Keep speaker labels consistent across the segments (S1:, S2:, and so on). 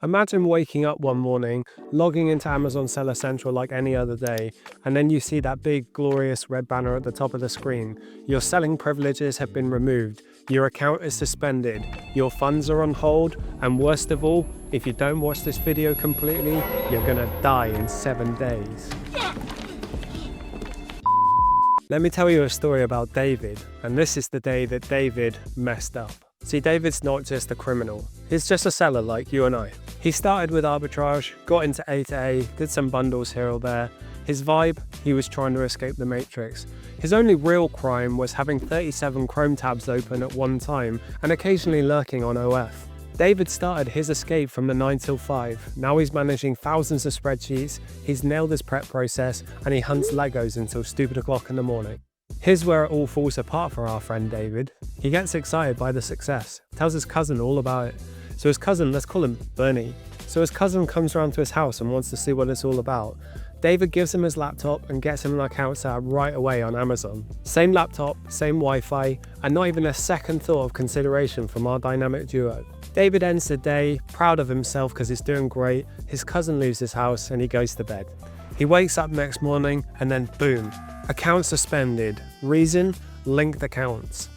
S1: Imagine waking up one morning, logging into Amazon Seller Central like any other day, and then you see that big, glorious red banner at the top of the screen. Your selling privileges have been removed, your account is suspended, your funds are on hold, and worst of all, if you don't watch this video completely, you're gonna die in 7 days. Let me tell you a story about David, and this is the day that David messed up. See, David's not just a criminal, he's just a seller like you and I. He started with arbitrage, got into A2A, did some bundles here or there. His vibe, he was trying to escape the matrix. His only real crime was having 37 Chrome tabs open at one time and occasionally lurking on OF. David started his escape from the 9 till 5. Now he's managing thousands of spreadsheets, he's nailed his prep process, and he hunts Legos until stupid o'clock in the morning. Here's where it all falls apart for our friend David. He gets excited by the success, tells his cousin all about it. So his cousin, let's call him Bernie. So his cousin comes around to his house and wants to see what it's all about. David gives him his laptop and gets him an account set up right away on Amazon. Same laptop, same Wi-Fi, and not even a second thought of consideration from our dynamic duo. David ends the day, proud of himself because he's doing great. His cousin leaves his house and he goes to bed. He wakes up next morning and then boom, account suspended. Reason? Linked accounts.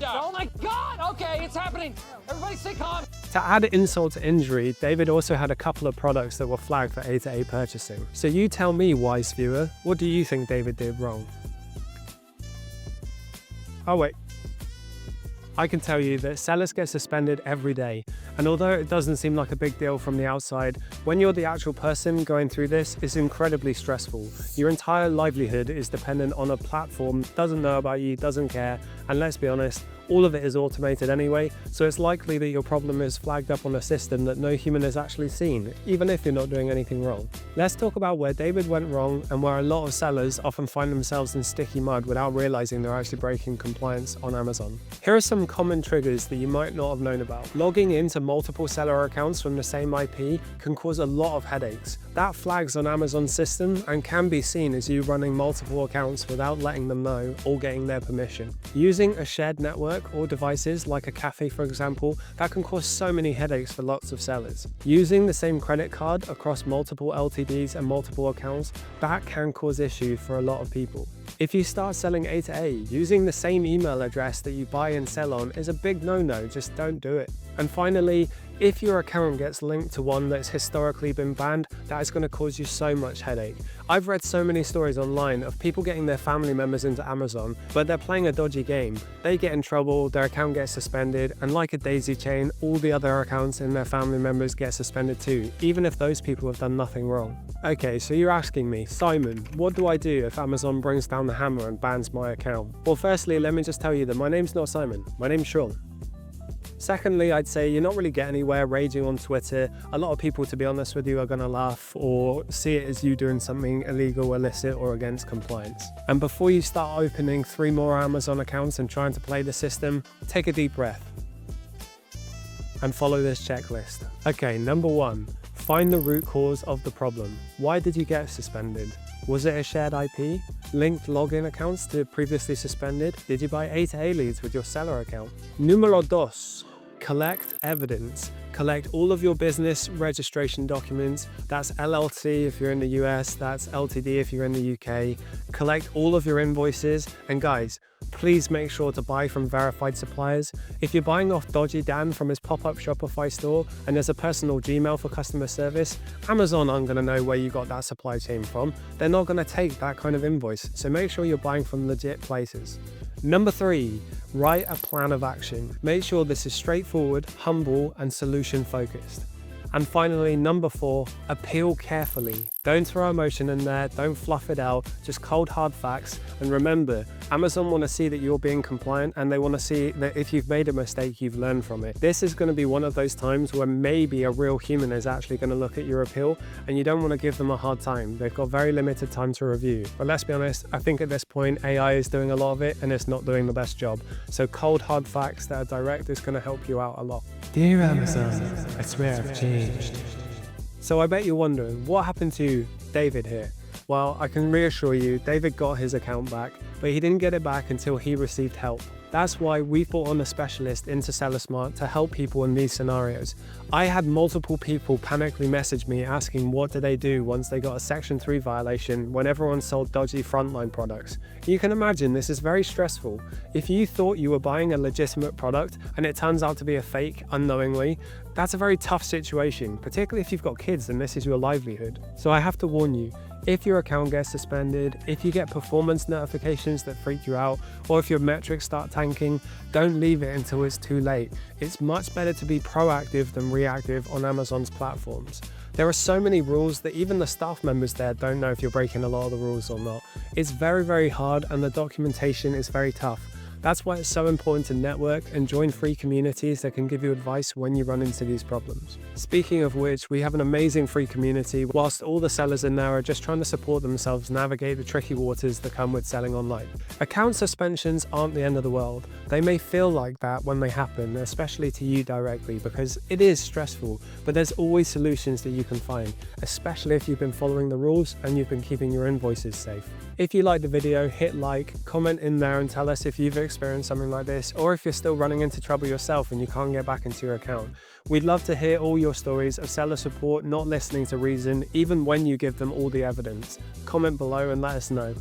S2: Oh my God! Okay, it's happening. Everybody stay calm.
S1: To add insult to injury, David also had a couple of products that were flagged for A2A purchasing. So you tell me, wise viewer, what do you think David did wrong? Oh wait. I can tell you that sellers get suspended every day, and although it doesn't seem like a big deal from the outside, when you're the actual person going through this, it's incredibly stressful. Your entire livelihood is dependent on a platform that doesn't know about you, doesn't care, and let's be honest, all of it is automated anyway, so it's likely that your problem is flagged up on a system that no human has actually seen, even if you're not doing anything wrong. Let's talk about where David went wrong and where a lot of sellers often find themselves in sticky mud without realizing they're actually breaking compliance on Amazon. Here are some common triggers that you might not have known about. Logging into multiple seller accounts from the same IP can cause a lot of headaches. That flags on Amazon's system and can be seen as you running multiple accounts without letting them know or getting their permission. Using a shared network or devices like a cafe, for example, that can cause so many headaches for lots of sellers. Using the same credit card across multiple LTDs and multiple accounts, that can cause issues for a lot of people. If you start selling A2A, using the same email address that you buy and sell on is a big no-no, just don't do it. And finally, if your account gets linked to one that's historically been banned, that is going to cause you so much headache. I've read so many stories online of people getting their family members into Amazon, but they're playing a dodgy game. They get in trouble, their account gets suspended, and like a daisy chain, all the other accounts in their family members get suspended too, even if those people have done nothing wrong. Okay, so you're asking me, Simon, what do I do if Amazon brings down the hammer and bans my account? Well, firstly, let me just tell you that my name's not Simon, my name's Sean. Secondly, I'd say you're not really getting anywhere raging on Twitter. A lot of people, to be honest with you, are going to laugh or see it as you doing something illegal, illicit, or against compliance. And before you start opening 3 more Amazon accounts and trying to play the system, take a deep breath and follow this checklist. Okay, number 1, find the root cause of the problem. Why did you get suspended? Was it a shared IP? Linked login accounts to previously suspended? Did you buy A2A leads with your seller account? Numero 2. Collect evidence. Collect all of your business registration documents. That's LLC if you're in the US, that's LTD if you're in the UK. Collect all of your invoices. And guys, please make sure to buy from verified suppliers. If you're buying off Dodgy Dan from his pop-up Shopify store and there's a personal Gmail for customer service, Amazon aren't going to know where you got that supply chain from. They're not going to take that kind of invoice. So make sure you're buying from legit places. Number 3, write a plan of action. Make sure this is straightforward, humble, and solution focused. And finally, number 4, appeal carefully. Don't throw emotion in there, don't fluff it out, just cold hard facts. And remember, Amazon want to see that you're being compliant and they want to see that if you've made a mistake, you've learned from it. This is going to be one of those times where maybe a real human is actually going to look at your appeal and you don't want to give them a hard time. They've got very limited time to review. But let's be honest, I think at this point, AI is doing a lot of it and it's not doing the best job. So cold hard facts that are direct is going to help you out a lot.
S3: Dear Amazon, I swear I've changed.
S1: So I bet you're wondering, what happened to David here? Well, I can reassure you, David got his account back, but he didn't get it back until he received help. That's why we brought on a specialist into SellerSmart to help people in these scenarios. I had multiple people panically message me asking what do they do once they got a Section 3 violation when everyone sold dodgy frontline products. You can imagine this is very stressful. If you thought you were buying a legitimate product and it turns out to be a fake unknowingly, that's a very tough situation, particularly if you've got kids and this is your livelihood. So I have to warn you, if your account gets suspended, if you get performance notifications that freak you out, or if your metrics start tanking, don't leave it until it's too late. It's much better to be proactive than reactive on Amazon's platforms. There are so many rules that even the staff members there don't know if you're breaking a lot of the rules or not. It's very, very hard and the documentation is very tough. That's why it's so important to network and join free communities that can give you advice when you run into these problems. Speaking of which, we have an amazing free community whilst all the sellers in there are just trying to support themselves navigate the tricky waters that come with selling online. Account suspensions aren't the end of the world. They may feel like that when they happen, especially to you directly, because it is stressful, but there's always solutions that you can find, especially if you've been following the rules and you've been keeping your invoices safe. If you liked the video, hit like, comment in there and tell us if you've experienced something like this, or if you're still running into trouble yourself and you can't get back into your account. We'd love to hear all your stories of seller support not listening to reason, even when you give them all the evidence. Comment below and let us know.